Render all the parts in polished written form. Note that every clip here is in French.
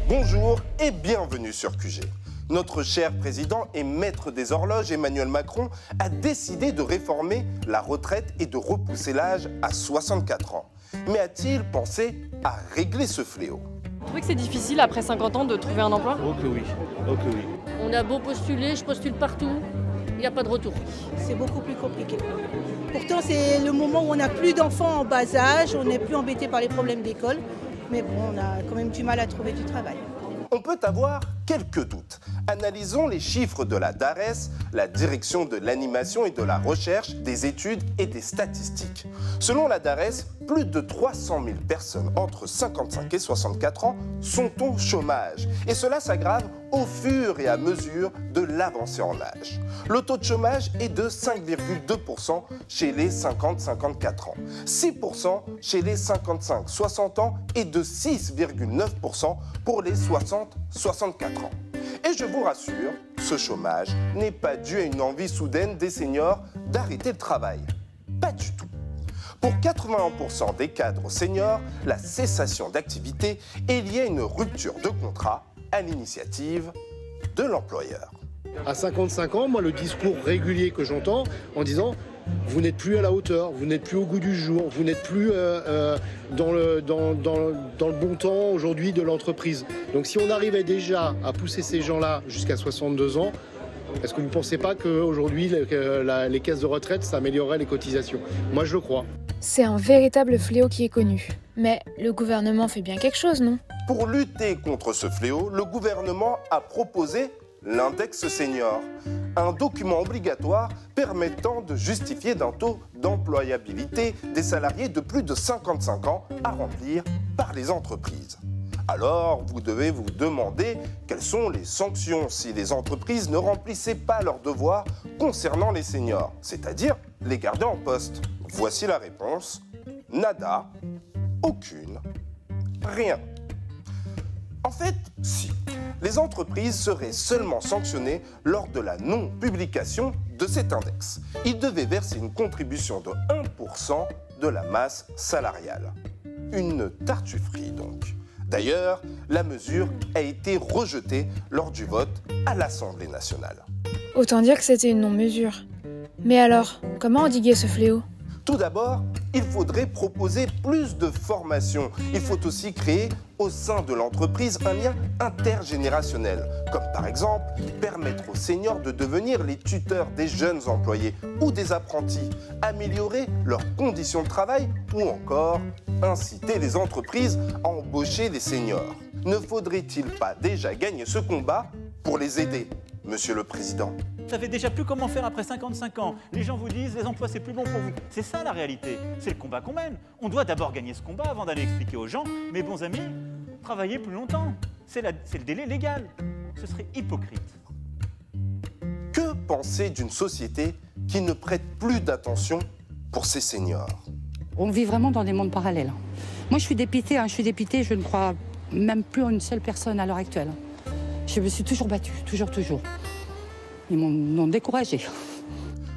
Bonjour et bienvenue sur QG. Notre cher président et maître des horloges, Emmanuel Macron, a décidé de réformer la retraite et de repousser l'âge à 64 ans. Mais a-t-il pensé à régler ce fléau? Vous trouvez que c'est difficile après 50 ans de trouver un emploi? Oh que oui, oh que oui. On a beau postuler, je postule partout, il n'y a pas de retour. C'est beaucoup plus compliqué. Pourtant, c'est le moment où on n'a plus d'enfants en bas âge, on n'est plus embêté par les problèmes d'école, mais bon, on a quand même du mal à trouver du travail. On peut avoir quelques doutes. Analysons les chiffres de la DARES, la Direction de l'animation et de la recherche, des études et des statistiques. Selon la DARES, plus de 300 000 personnes entre 55 et 64 ans sont au chômage. Et cela s'aggrave au fur et à mesure de l'avancée en âge. Le taux de chômage est de 5,2% chez les 50-54 ans, 6% chez les 55-60 ans et de 6,9% pour les 60-64 ans. Et je vous rassure, ce chômage n'est pas dû à une envie soudaine des seniors d'arrêter le travail. Pas du tout. Pour 81% des cadres seniors, la cessation d'activité est liée à une rupture de contrat à l'initiative de l'employeur. À 55 ans, moi, le discours régulier que j'entends en disant « vous n'êtes plus à la hauteur, vous n'êtes plus au goût du jour, vous n'êtes plus dans le bon temps aujourd'hui de l'entreprise ». Donc si on arrivait déjà à pousser ces gens-là jusqu'à 62 ans, est-ce que vous ne pensez pas qu'aujourd'hui, les caisses de retraite, ça améliorerait les cotisations? Moi, je le crois. C'est un véritable fléau qui est connu. Mais le gouvernement fait bien quelque chose, non? Pour lutter contre ce fléau, le gouvernement a proposé l'index senior, un document obligatoire permettant de justifier d'un taux d'employabilité des salariés de plus de 55 ans à remplir par les entreprises. Alors, vous devez vous demander quelles sont les sanctions si les entreprises ne remplissaient pas leurs devoirs concernant les seniors, c'est-à-dire les garder en poste. Voici la réponse. Nada, aucune, rien. En fait, si. Les entreprises seraient seulement sanctionnées lors de la non-publication de cet index. Ils devaient verser une contribution de 1% de la masse salariale. Une tartufferie donc. D'ailleurs, la mesure a été rejetée lors du vote à l'Assemblée nationale. Autant dire que c'était une non-mesure. Mais alors, comment endiguer ce fléau? Tout d'abord, il faudrait proposer plus de formation. Il faut aussi créer au sein de l'entreprise un lien intergénérationnel, comme par exemple permettre aux seniors de devenir les tuteurs des jeunes employés ou des apprentis, améliorer leurs conditions de travail ou encore inciter les entreprises à embaucher des seniors. Ne faudrait-il pas déjà gagner ce combat pour les aider, Monsieur le Président? Vous savez déjà plus comment faire après 55 ans. Les gens vous disent, les emplois, c'est plus bon pour vous. C'est ça la réalité. C'est le combat qu'on mène. On doit d'abord gagner ce combat avant d'aller expliquer aux gens, mes bons amis, travaillez plus longtemps. C'est le délai légal. Ce serait hypocrite. Que penser d'une société qui ne prête plus d'attention pour ses seniors? On vit vraiment dans des mondes parallèles. Moi, je suis dépitée, je ne crois même plus en une seule personne à l'heure actuelle. Je me suis toujours battue, toujours. Ils m'ont découragée.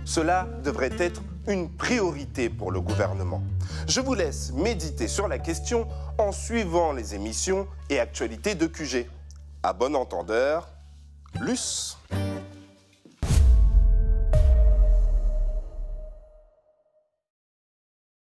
Cela devrait être une priorité pour le gouvernement. Je vous laisse méditer sur la question en suivant les émissions et actualités de QG. À bon entendeur, Luce.